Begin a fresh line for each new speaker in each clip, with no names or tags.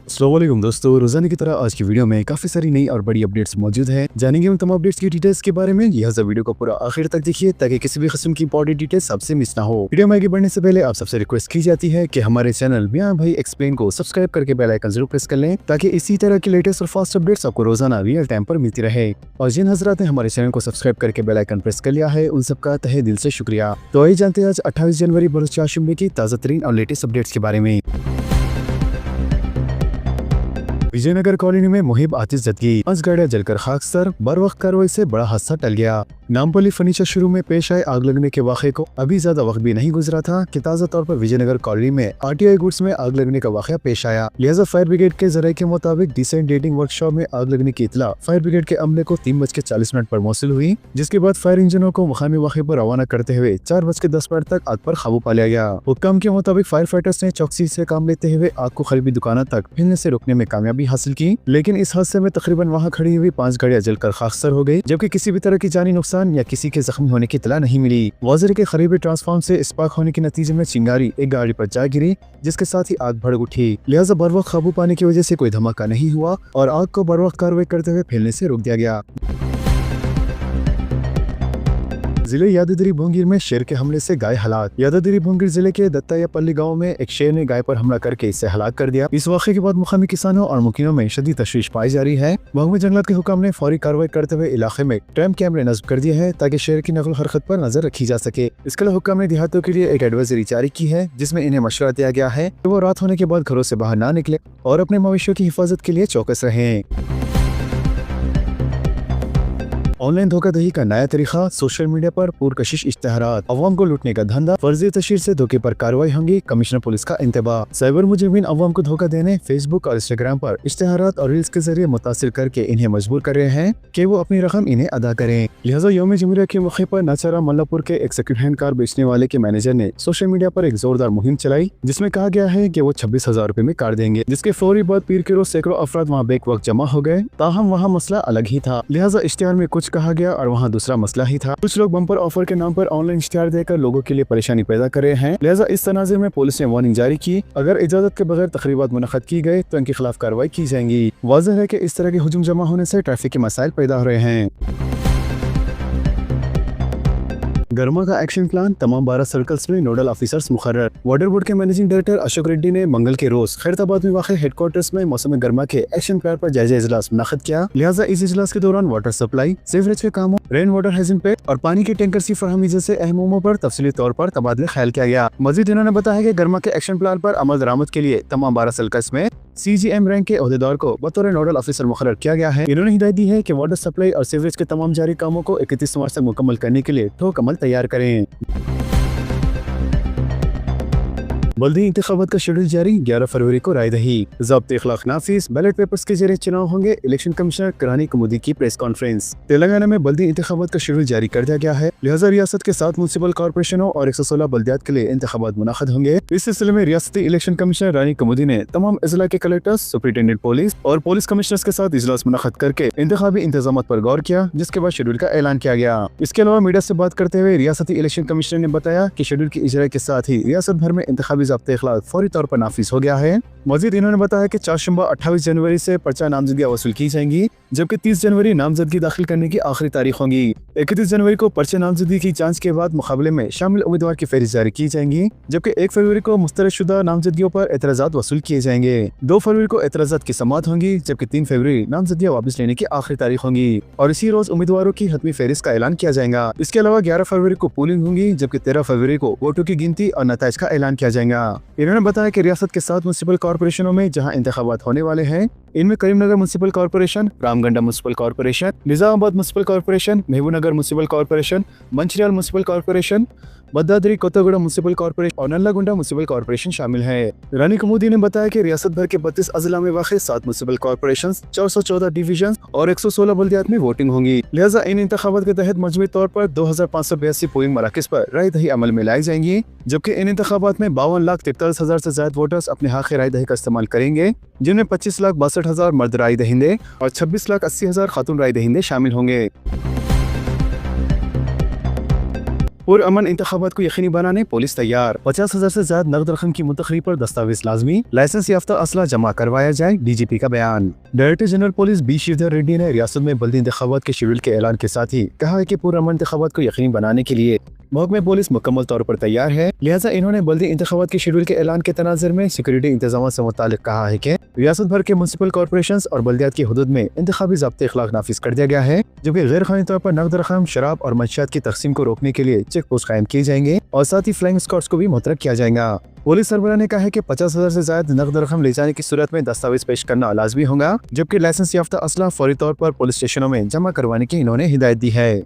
अस्सलाम वालेकुम दोस्तों, रोजाना की तरह आज की वीडियो में काफी सारी नई और बड़ी अपडेट्स मौजूद हैं। जानेंगे उन तमाम अपडेट्स की डिटेल्स के बारे में। लिहाजा वीडियो को पूरा आखिर तक देखिए ताकि किसी भी किस्म की इंपॉर्टेंट डिटेल्स आपसे मिस ना हो। वीडियो में आगे बढ़ने से पहले आप सबसे रिक्वेस्ट की जाती है कि हमारे चैनल मियां भाई एक्सप्लेन को सब्सक्राइब करके बेल आइकन जरूर प्रेस कर लें ताकि इसी तरह की लेटेस्ट और फास्ट अपडेट्स आपको रोजाना रियल टाइम पर मिलती रहे। और जिन हजरात ने हमारे चैनल को सब्सक्राइब करके बेल आइकन प्रेस कर लिया है उन सबका तहे दिल से शुक्रिया। तो आइए जानते हैं आज 28 जनवरी बरोज चारशंबे की ताज़ा तरीन और लेटेस्ट अपडेट्स के बारे में। विजयनगर कॉलोनी में मुहिब आतिश जदगी, 5 गाड़ियां जलकर खाकसर। बर वक्त कार्रवाई से बड़ा हादसा टल गया। नामपल्ली फर्नीचर शुरू में पेश आए आग लगने के वाक़े को अभी ज्यादा वक्त भी नहीं गुजरा था कि ताज़ा तौर पर विजयनगर कॉलोनी में आरटीआई गुड्स में आग लगने का वाक़या पेश आया। लिहाजा फायर ब्रिगेड के जराये के मुताबिक डिसेंट डेटिंग वर्कशॉप में आग लगने की इतला फायर ब्रिगेड के अमले को 3:40 पर मौसूल हुई, जिसके बाद फायर इंजनों को मुकामी वाक़े पर रवाना करते हुए 4:10 तक आग पर काबू पा लिया गया। हुक्काम के मुताबिक फायर फाइटर्स ने चौकसी से काम लेते हुए आग को करीबी दुकानों तक फैलने से रोकने में कामयाबी हासिल की, लेकिन इस हादसे में तकरीबन वहां खड़ी हुई 5 गाड़ियां जलकर खाकसर हो गई, जबकि किसी भी तरह की जानी नुकसान या किसी के जख्मी होने की इत्तला नहीं मिली। वाज़ेह के करीबी ट्रांसफार्मर से स्पार्क होने के नतीजे में चिंगारी एक गाड़ी पर जा गिरी, जिसके साथ ही आग भड़क उठी। लिहाजा बर वक्त काबू पाने की वजह से कोई धमाका नहीं हुआ और आग को बर वक्त कार्रवाई करते हुए फैलने से रोक दिया गया। जिले यादगिरी भोंगीर में शेर के हमले से गाय हलाक। यादगिरी भोंगीर जिले के दत्तायापल्ली गांव में एक शेर ने गाय पर हमला करके इसे हलाक कर दिया। इस वाक़े के बाद मुकामी किसानों और मुकीनों में शदीद तशवीश पाई जा रही है। महकमे जंगलात के हुकाम ने फौरी कार्रवाई करते हुए इलाके में ट्रैप कैमरे नस्ब कर दिए हैं ताकि शेर की नकल हरकत पर नजर रखी जा सके। इसके अलावा हुकाम ने देहातों के लिए एक एडवाइजरी जारी की है, जिसमें इन्हें मशवरा दिया गया है कि वो रात होने के बाद घरों से बाहर ना निकले और अपने मवेशियों की हिफाजत के लिए चौकस रहें। ऑनलाइन धोखाधड़ी का नया तरीका, सोशल मीडिया पर पुरकशिश इश्तेहारात, अवाम को लूटने का धंधा, फर्जी तशहीर से धोखे पर कार्रवाई होंगी, कमिश्नर पुलिस का इंतबाह। साइबर मुजरिमीन अवाम को धोखा देने फेसबुक और इंस्टाग्राम पर इश्तेहारात और रील्स के जरिए मुतासिर करके इन्हें मजबूर कर रहे हैं कि वो अपनी रकम इन्हें अदा करें। लिहाजा यौम जमहूरिया के मौके पर नाचारा मल्लापुर के एक सेकंड हैंड कार बेचने वाले के मैनेजर ने सोशल मीडिया पर एक जोरदार मुहिम चलाई, जिसमें कहा गया है कि वो 26,000 रुपए में कार देंगे, जिसके फौरी बाद पीर के रोज सैकड़ों अफराद वहाँ बेक वक्त जमा हो गए। ताहम वहाँ मसला अलग ही था। लिहाजा इश्तिहार में कुछ कहा गया और वहाँ दूसरा मसला ही था। कुछ लोग बम्पर ऑफर के नाम पर ऑनलाइन इश्तिहार देकर लोगों के लिए परेशानी पैदा कर रहे हैं। लिहाजा इस तनाज़ुर में पुलिस ने वार्निंग जारी की, अगर इजाजत के बगैर तकरीबात मुनक़्क़द की गए तो इनके खिलाफ कार्रवाई की जाएंगी। वाज़ेह है कि इस तरह के हुजूम जमा होने से ट्रैफिक के मसाइल पैदा हो रहे हैं। गर्मा का एक्शन प्लान, तमाम 12 सर्कल्स में नोडल ऑफिसर्स मुकर्रर। वाटर बोर्ड के मैनेजिंग डायरेक्टर अशोक रेड्डी ने मंगल के रोज खैरताबाद में वाक़ हेडक्वार्टर्स में मौसम गर्मा के एक्शन प्लान पर जायजा इजलास मुनक़्क़द किया। लिहाजा इस इजलास के दौरान वाटर सप्लाई, सीवरेज के कामों, रेन वाटर हाइजीन पे और पानी के टैंकर्स की फराहमी जैसे अहम उमूर पर तफसीली तौर पर तबादला ख्याल किया गया। मजीद इन्होंने बताया कि गर्मा के एक्शन प्लान पर अमल दरामद के लिए तमाम 12 सर्कल्स में CGM रैंक के ओहदेदार को बतौर नोडल ऑफिसर मुकर्रर किया गया है। इन्होंने हिदायत दी है कि वाटर सप्लाई और सीवरेज के तमाम जारी कामों को 31 मार्च तक मुकम्मल करने के लिए ठोस अमल तैयार करें। बल्दी इंतखाबात का शेड्यूल जारी, 11 फरवरी को रायदही। ज़ब्त इखलाक नाफिस, बैलेट पेपर्स के जरिए चुनाव होंगे, इलेक्शन कमिश्नर करानी कुमुदी की प्रेस कॉन्फ्रेंस। तेलंगाना में बल्दी इंतखाबात का शेड्यूल जारी कर दिया गया है। लिहाजा रियासत के 7 म्युनिसिपल कॉर्पोरेशनों और 116 बल्दियात के लिए इंतखाबात मुनक़्क़द होंगे। इस सिलसिले में रियासती इलेक्शन कमिश्नर रानी कुमुदी ने तमाम अजला के कलेक्टर्स, सुपरिटेंडेंट पुलिस और पुलिस कमिश्नर्स के साथ इजलास मुनक़्क़द करके इंतखाबी इंतजाम पर गौर किया, जिसके बाद शेड्यूल का ऐलान किया गया। इसके अलावा मीडिया से बात करते हुए रियासती इलेक्शन कमिश्नर ने बताया कि शेड्यूल की इजरा के साथ ही रियासत भर में इंतखाबी ज़ब्त इखलाक फौरी तौर पर नाफिज हो गया है। मजीद इन्होंने बताया कि चारशंबा 28 जनवरी से पर्चा नामजदगियां वसूल की जाएंगी, जबकि 30 जनवरी नामजदगी दाखिल करने की आखिरी तारीख होगी। 31 जनवरी को पर्चे नामजदगी की जांच के बाद मुकाबले में शामिल उम्मीदवार की फहरिस्त जारी की जाएंगी, जबकि 1 फरवरी को मुस्तरदशुदा नामजदगियों पर एतराज़ात वसूल किए जाएंगे। 2 फरवरी को एतराज़ात की समाअत होंगी, जबकि 3 फरवरी नामजदगियां वापस लेने की आखिरी तारीख होंगी और इसी रोज उम्मीदवारों की हतमी फहरिस्त का ऐलान किया जाएगा। इसके अलावा 11 फरवरी को पोलिंग होंगी, जबकि 13 फरवरी को वोटों की गिनती और नताइज का ऐलान किया जाएगा। इन्होंने बताया कि रियासत के 7 म्युनिसिपल कॉर्पोरेशनों में जहां इंतखाबात होने वाले हैं, इनमें Karimnagar municipal corporation, Ramagundam municipal corporation, Nizamabad municipal corporation, Mahbubnagar municipal corporation, Mancherial municipal corporation, Bhadradri Kothagudem municipal corporation और नल्लागुंडा म्युनिसिपल कॉर्पोरेशन शामिल है। रानी कुमुदी ने बताया कि रियासत भर के 32 अजला में वाक़ 7 म्युनिसिपल कॉर्पोरेशन, 414 डिवीजन और 116 बल्दियात में वोटिंग होंगी। लिहाजा इन इंतखाबात के तहत मजमूई तौर पर 2582 पोलिंग मराकज़ पर राय दही अमल में लाई जाएंगी, जबकि इन इंतखाबात में 52,43,000 से ज्यादा वोटर्स अपने हक राय दही का इस्तेमाल करेंगे, जिनमें 25,62,000 मर्द राय दहिंदे और 26,80,000 खातून राय दहिंदे शामिल होंगे। पुरअमन इंतखाबात को यकीनी बनाने पुलिस तैयार। 50,000 से ज्यादा नकद रकम की मुंतखली पर दस्तावेज लाजमी, लाइसेंस याफ्ता असला जमा करवाया जाए, DGP का बयान। Director general police B Sridhar Reddy ने रियासत में बल्दी इंतखाबात के शेड्यूल के ऐलान के साथ ही कहा है कि पुरअमन इंतखाबात को यकीनी बनाने के लिए महकमे पुलिस मुकम्मल तौर पर तैयार है। लिहाजा इन्होंने बल्दी इंतखाबात के शेड्यूल के ऐलान के तनाज़ुर में सिक्योरिटी इंतजाम से मुताल्लिक कहा है कि रियासत भर के म्युनिसिपल कॉर्पोरेशन और बल्दियात की हदूद में इंतखाबी ज़ाब्ते इखलाक नाफिज कर दिया गया है, जबकि गैर कानूनी तौर पर नकद रकम, शराब और मंशियात की तकसीम को रोकने के लिए चेक पोस्ट कायम किए जाएंगे और साथ ही फ्लाइंग स्क्वाड्स को भी मुतरक किया जाएगा। पुलिस सरबराह ने कहा है कि 50,000 से ज्यादा नकद रकम ले जाने की सूरत में दस्तावेज पेश करना लाजमी होगा, जबकि लाइसेंस याफ्ता असला फौरी तौर पर पुलिस स्टेशनों में जमा करवाने की इन्होंने हिदायत दी है।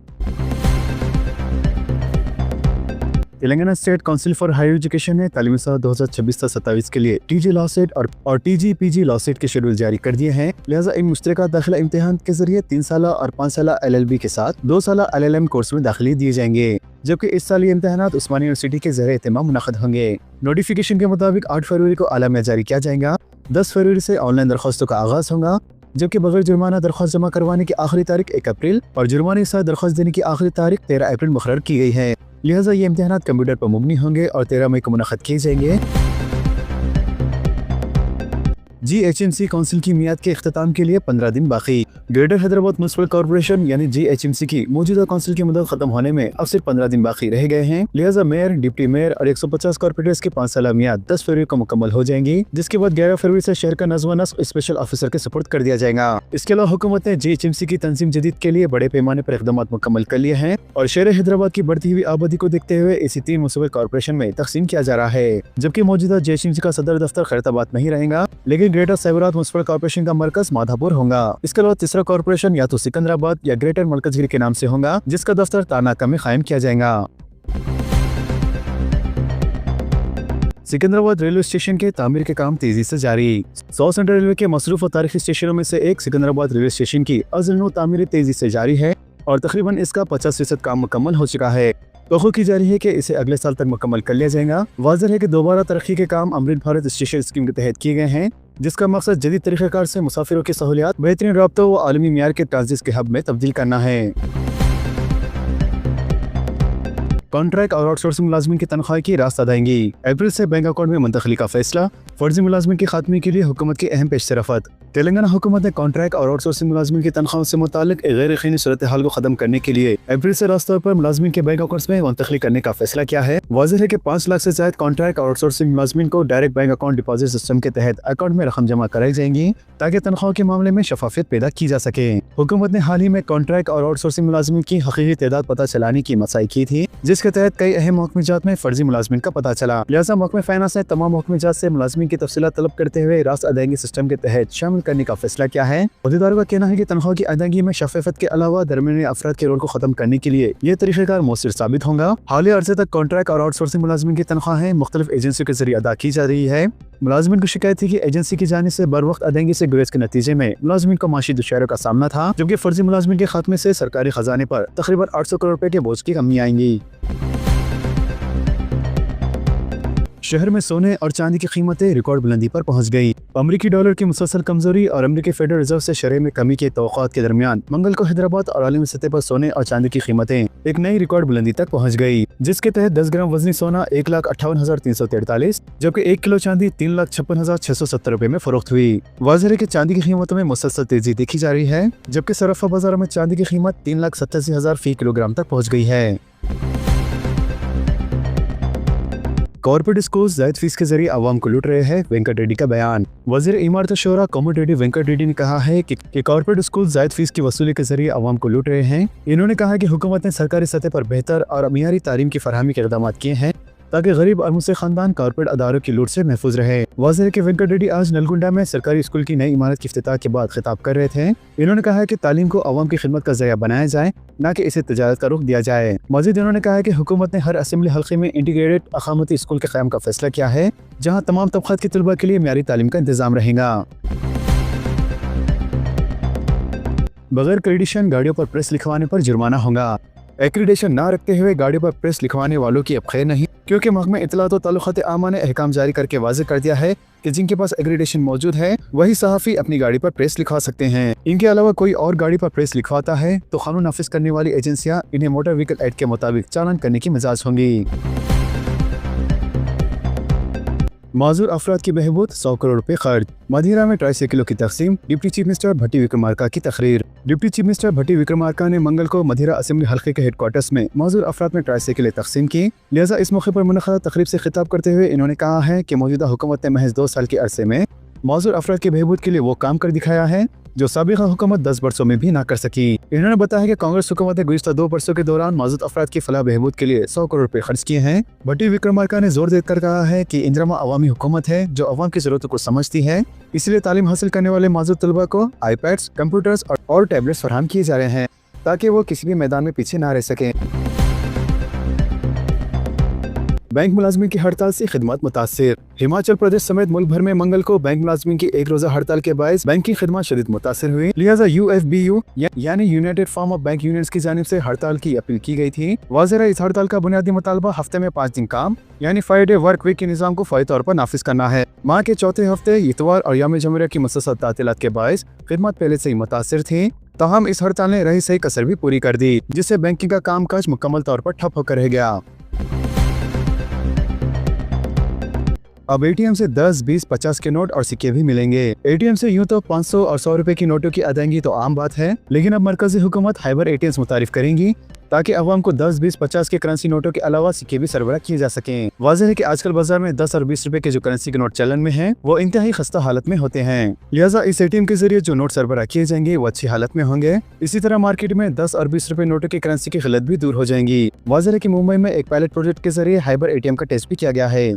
Telangana state council for higher education ने तालीमी साल 2026-27 के लिए TG लॉ सेट और TG PG लॉ सेट के शेड्यूल जारी कर दिए हैं। लिहाजा इन मुश्तरका दाखिला इम्तिहान के जरिए 3 साल और 5 साल LLB के साथ 2 साल LLM कोर्स में दाखिले दिए जाएंगे, जबकि इस साल ये इम्तिहानात उस्मानी यूनिवर्सिटी के ज़रिए एहतमाम मुनक़द होंगे। नोटिफिकेशन के मुताबिक 8 फरवरी को आलमिया जारी किया जाएगा। 10 फरवरी से ऑनलाइन दरख्वास्तों का आगाज होगा, जबकि बगैर जुर्माना दरख्वास्त जमा करवाने की आखिरी तारीख 1 अप्रैल और जुर्माने के साथ दरख्वास्त देने की आखिरी तारीख 13 अप्रैल मुकर्रर की गई है। लिहाजा ये इम्तिहानात कंप्यूटर पर मुबनी होंगे और 13 मई को मुनक़द किए जाएंगे। GHMC काउंसिल की मियाद के इख्तिताम के लिए 15 दिन बाकी। ग्रेटर हैदराबाद म्युनिसिपल कॉर्पोरेशन यानी GHMC की मौजूदा काउंसिल की मुद्दत खत्म होने में अब सिर्फ 15 दिन बाकी रह गए हैं। लिहाजा मेयर, डिप्टी मेयर और 150 कॉर्पोरेटर्स की 5 साल मियाद 10 फरवरी को मुकम्मल हो जाएंगी, जिसके बाद 11 फरवरी से शहर का नज़्म व नस्क स्पेशल ऑफिसर के सुपुर्द कर दिया जाएगा। इसके अलावा हुकूमत ने GHMC की तंजीम जदीद के लिए बड़े पैमाने पर इक़दाम मुकम्मल कर लिए हैं और शहर हैदराबाद की बढ़ती हुई आबादी को देखते हुए इसी 3 म्युनिसिपल कॉर्पोरेशन में तकसीम किया जा रहा है, जबकि मौजूदा GHMC का सदर दफ्तर खैरताबाद में ही रहेगा, लेकिन ग्रेटर सैबराबाद म्युनिसिपल कॉर्पोरेशन का मरकज माधापुर होगा। इसके अलावा तीसरा कॉर्पोरेशन या तो सिकंदराबाद या ग्रेटर मरकजगिरी के नाम से होगा, जिसका दफ्तर तानाका में कायम किया जाएगा। सिकंदराबाद रेलवे स्टेशन के तामीर के काम तेजी से जारी। साउथ सेंट्रल रेलवे के मसरूफ और तारीखी स्टेशनों में से एक सिकंदराबाद रेलवे स्टेशन की अज़ल तामीर तेजी से जारी है और तकरीबन इसका 50% काम मुकम्मल हो चुका है। तवक्को की जा रही है कि इसे अगले साल तक मुकम्मल कर लिया जाएगा। वाज़ेह है कि दोबारा तरक्की के काम अमृत भारत स्टेशन स्कीम के तहत किए गए हैं, जिसका मकसद जदीद तरीक़ेकार से मुसाफिरों की सहूलियात, बेहतरीन राब्तों व आलमी मियार के ट्रांजिट के हब में तब्दील करना है। कॉन्ट्रैक्ट और आउटसोर्सिंग मुलाजमिन की तनख्वाह की रास्त अदायगी। अप्रैल से बैंक अकाउंट में मुंतकली का फैसला। फर्जी मुलाजमिन के खात्मे के लिए हुकूमत की अहम पेशरफत। तेलंगाना हुकूमत ने कॉन्ट्रैक्ट और आउटसोर्सिंग मुलाजमिन की तनख्वाह से मुताल्लिक एक गैर यकीनी सूरत हाल को खत्म करने के लिए अप्रैल से रास्त तौर पर मुलाजमिन के बैंक अकाउंट में मुंतकली करने का फैसला किया है। वाज़ेह है कि 5 लाख से ज्यादा कॉन्ट्रैक्ट और आउटसोर्सिंग मुलाजमिन को direct bank account deposit system के तहत अकाउंट में रकम जमा कराई जाएंगी, ताकि तनख्वाह के मामले में शफाफियत पैदा की जा सके। हुकूमत ने हाल ही में कॉन्ट्रैक्ट और आउटसोर्सिंग मुलाजमिन की हकीकी तादाद पता चलाने की मसाई की थी, जिसके तहत कई अहम महकमेजात में फर्जी मुलाजमिन का पता चला। लिहाजा महकमे फाइनेंस ने तमाम महकमेजात से मुलाजमिन की तफसीलात तलब करते हुए रास्त अदायगी सिस्टम के तहत शामिल करने का फैसला किया है। अहदेदारों का कहना है कि तनख्वाह की अदायगी में शफाफियत के अलावा दरमियानी अफराद के रोल को खत्म करने के लिए यह तरीक़ेकार मौसर साबित होगा। हालिया अरसे तक कॉन्ट्रैक्ट और आउटसोर्सिंग मुलाजमिन की तनख्वाहें मुख्तलिफ एजेंसियों के जरिए अदा की जा रही है। मुलाजमिन को शिकायत थी कि एजेंसी की जानिब से बर वक्त अदायगी से गुरेज के नतीजे में मुलाजमिन को माशी दुश्वारियों का सामना था, जबकि फर्जी मुलाजमिन के खात्मे से सरकारी खजाने पर तकरीबन 800 करोड़ रुपए के बोझ की कमी आएंगी। शहर में सोने और चांदी की कीमतें रिकॉर्ड बुलंदी पर पहुंच गई। अमरीकी डॉलर की मुसलसल कमजोरी और अमरीकी फेडरल रिजर्व से शरह में कमी के तवक्कुआत के दरमियान मंगल को हैदराबाद और आलमी सतह पर सोने और चांदी की कीमतें एक नई रिकॉर्ड बुलंदी तक पहुंच गई, जिसके तहत 10 ग्राम वजनी सोना 1,58,343, जबकि 1 किलो चांदी 3,56,670 रुपए में फरोख्त हुई। वाज़ेह है कि चांदी की कीमतों में मुसलसल तेजी देखी जा रही है, जबकि सराफा बाजारों में चांदी की कीमत 3,87,000 फी किलोग्राम तक पहुँच गई है। कॉर्पोरेट स्कूल जायद फीस के जरिए आवाम को लूट रहे हैं, वेंकट रेड्डी का बयान। वजीर इमारत शोरा कोमोडिटी वेंकट रेड्डी ने कहा है कि कॉर्पोरेट स्कूल जायद फीस की वसूली के जरिए आवाम को लूट रहे हैं। इन्होंने कहा कि हुकूमत ने सरकारी सतह पर बेहतर और मियारी तालीम की फरहमी के इक़दाम किए हैं, ताकि गरीब और मुस्लिम खानदान कॉर्पोरेट अदारों की लूट से महफूज रहे। वाज़ेह है कि वेंकट रेड्डी आज नलगुंडा में सरकारी स्कूल की नई इमारत की इफ्तिताह के बाद खिताब कर रहे थे। इन्होंने कहा है कि तालीम को अवाम की खिदमत का जरिया बनाया जाए, न कि इसे तजारत का रुख दिया जाए। मज़ीद इन्होंने कहा है कि हुकूमत ने हर असेंबली हल्के में इंटीग्रेटेड अकामती स्कूल के क़याम का फैसला किया है, जहाँ तमाम तबक़ात के तलबा के लिए मियारी तालीम का इंतजाम रहेगा। बगैर क्रेडिशन गाड़ियों पर प्रेस लिखवाने पर जुर्माना होगा। एक्रीडेशन न रखते हुए गाड़ियों पर प्रेस लिखवाने वालों की अब खैर नहीं, क्योंकि महकमा इत्तलात व ताल्लुकात आमा ने अहकाम जारी करके वाज़ेह कर दिया है कि जिनके पास एग्रीडेशन मौजूद है वही सहाफ़ी अपनी गाड़ी पर प्रेस लिखवा सकते हैं। इनके अलावा कोई और गाड़ी पर प्रेस लिखवाता है तो कानून नाफिज करने वाली एजेंसियां इन्हें मोटर व्हीकल एक्ट के मुताबिक चालान करने की मिजाज होंगी। माजूर अफराद की बहबूद 100 करोड़ रुपए खर्च। मदिरा में ट्राईसाइकिलों की तकसीम। डिप्टी चीफ मिनिस्टर भट्टी विक्रमार्का की तकरीर। डिप्टी चीफ मिनिस्टर भट्टी विक्रमार्का ने मंगल को मदिरा असेंबली हल्के के हेडक्वार्टर्स में माजूर अफराद में ट्राईसाइकिलें तकसीम की। लिहाजा इस मौके पर मुनक़दा तकरीब से खिताब करते हुए इन्होंने कहा है कि मौजूदा हुकूमत ने महज 2 साल के अरसे में माजूर अफराद के बहबूद के लिए वो काम कर दिखाया है जो साबिक़ा हुकूमत 10 बरसों में भी ना कर सकी। इन्होंने बताया कि कांग्रेस हुकूमत ने गुज़िश्ता 2 बरसों के दौरान माजूद अफराद की फलाह बहबूद के लिए 100 करोड़ रुपए खर्च किए हैं। भट्टी विक्रमार्का ने जोर देकर कहा है कि इंदिरमा अवामी हुकूमत है जो अवाम की जरूरतों को समझती है, इसलिए तालीम हासिल करने वाले माजूद तलबा को iPads, कंप्यूटर्स और टैबलेट्स फराहम किए जा रहे हैं ताकि वो किसी भी मैदान में पीछे ना रह सकें। बैंक मुलाजमीन की हड़ताल से खिदमत मुतासिर। हिमाचल प्रदेश समेत मुल्क भर में मंगल को बैंक मुलाजमीन की एक रोजा हड़ताल के बायस बैंक की खिदमत शदीद मुतासिर हुई। लिहाजा UFBU यानी United form of bank unions की जानिब से हड़ताल की अपील की गई थी। वाज़ेह इस हड़ताल का बुनियादी मुतालबा हफ्ते में 5 दिन काम यानी 5 डे वर्क वीक के निज़ाम को फौरी तौर पर नाफिज करना है। माह के चौथे हफ्ते इतवार और याम जमहूरिया की मुसलसल तातीलात के बायस खिदमत पहले से ही मुतासिर थी, ताहम इस हड़ताल ने रही सही कसर भी पूरी कर दी, जिससे बैंकिंग का कामकाज मुकम्मल तौर पर ठप होकर रह गया। अब ATM से 10, 20, 50 के नोट और सिक्के भी मिलेंगे। ATM से यूं तो 500 और 100 रुपए की नोटों की अदायगी तो आम बात है, लेकिन अब मरकजी हुकूमत हाइबर ATMs मुतारिफ करेंगी ताकि अवाम को 10, 20, 50 के करेंसी नोटों के अलावा सिक्के भी सरबराह किए जा सकें। वाज़ेह है कि आजकल बाजार में 10 और 20 रुपए के जो करेंसी के नोट चलन में हैं, वो इंतहाई खस्ता हालत में होते हैं। लिहाजा इस ATM के जरिए जो नोट सरबराह किए जाएंगे वो अच्छी हालत में होंगे। इसी तरह मार्केट में 10 और 20 रुपए नोटों की करेंसी की खिलत भी दूर हो जाएंगी। वाज़ेह है कि मुंबई में एक पायलट प्रोजेक्ट के जरिए हाइबर ATM का टेस्ट भी किया गया है।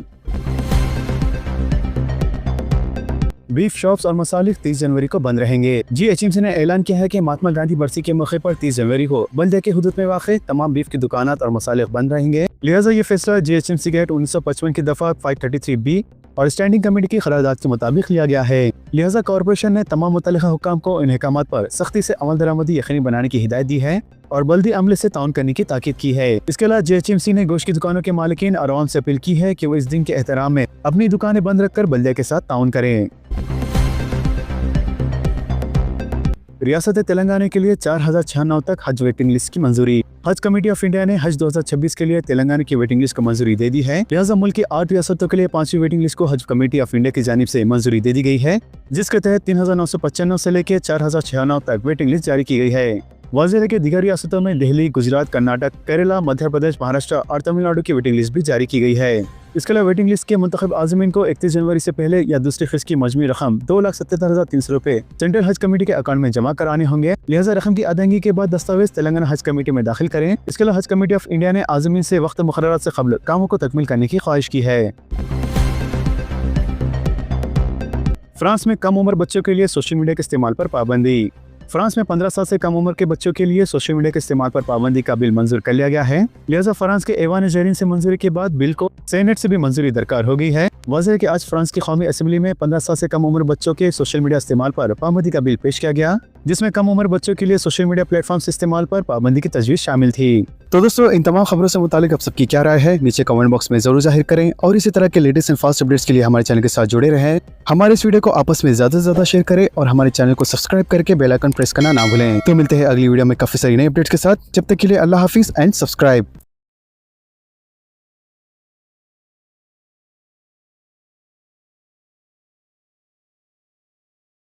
बीफ शॉप्स और मसालिक 30 जनवरी को बंद रहेंगे। GHMC ने ऐलान किया है कि महात्मा गांधी बरसी के मौके पर 30 जनवरी को बल्दिया के हुदूद में वाक़ तमाम बीफ की दुकानात और मसालिक बंद रहेंगे। लिहाजा ये फैसला GHMC के 1955 की दफा 533B और स्टैंडिंग कमेटी की क़रारदाद के मुताबिक लिया गया है। लिहाजा कॉरपोरेशन ने तमाम मुतल्लिक़ा हुक्काम को इन अहकामात पर सख्ती से अमल दरामदी यकीनी बनाने की हिदायत दी है और बल्दी अमले से ताउन करने की ताकीद की है। इसके अलावा GHMC ने गोश्त की दुकानों के मालिकीन और आवाम से अपील की है कि वो इस दिन के एहतराम में अपनी दुकानें बंद रखकर बल्दिया के साथ ताउन करें। रियासत तेलंगाना के लिए 4096 तक हज वेटिंग लिस्ट की मंजूरी। हज कमेटी ऑफ इंडिया ने हज 2026 के लिए तेलंगाना की वेटिंग लिस्ट को मंजूरी दे दी है। लिहाजा मुल्क की 8 रियासतों के लिए 5वीं वेटिंग लिस्ट को हज कमेटी ऑफ इंडिया की जानिब से मंजूरी दे दी गई है, जिसके तहत 3995 से लेकर 4096 तक वेटिंग लिस्ट जारी की गई है। वाज़ेह है कि दीगर रियासतों में दिल्ली, गुजरात, कर्नाटक, केरला, मध्य प्रदेश, महाराष्ट्र और तमिलनाडु की वेटिंग लिस्ट भी जारी की गई है। इसके अलावा वेटिंग लिस्ट के मुंतखब आज़मीन को 31 जनवरी से पहले या दूसरी किस्त की मजमूई रकम 2,77,300 रुपए सेंट्रल हज कमेटी के अकाउंट में जमा कराने होंगे। लिहाजा रकम की अदायगी के बाद दस्तावेज तेलंगाना हज कमेटी में दाखिल करें। इसके अलावा हज कमेटी ऑफ इंडिया ने आज़मीन से वक्त मुकर्रर से कबल कामों को तकमील करने की ख्वाहिश की है। फ्रांस में कम उम्र बच्चों के लिए सोशल मीडिया के इस्तेमाल पर पाबंदी। फ्रांस में 15 साल से कम उम्र के बच्चों के लिए सोशल मीडिया के इस्तेमाल पर पाबंदी का बिल मंजूर कर लिया गया है। लिहाजा फ्रांस के ऐवान ज़ेरीन से मंजूरी के बाद बिल को सेनेट से भी मंजूरी दरकार हो गई है। वाज़ेह है कि आज फ्रांस की कौमी असेंबली में 15 साल से कम उम्र बच्चों के सोशल मीडिया इस्तेमाल पर पाबंदी का बिल पेश किया गया, जिसमें कम उम्र बच्चों के लिए सोशल मीडिया प्लेटफॉर्म से इस्तेमाल पर पाबंदी की तजवीज़ शामिल थी। तो दोस्तों, इन तमाम खबरों से मुतालिक आप सबकी क्या राय है नीचे कमेंट बॉक्स में जरूर जाहिर करें और इसी तरह के लेटेस्ट एंड फास्ट अपडेट्स के लिए हमारे चैनल के साथ जुड़े रहें। हमारे इस वीडियो को आपस में ज्यादा से ज्यादा शेयर करें और हमारे चैनल को सब्सक्राइब करके बेल आइकन प्रेस करना ना भूलें। तो मिलते हैं अगली वीडियो में काफी सारी नई अपडेट्स के साथ। जब तक के लिए अल्लाह हाफिज एंड सब्सक्राइब।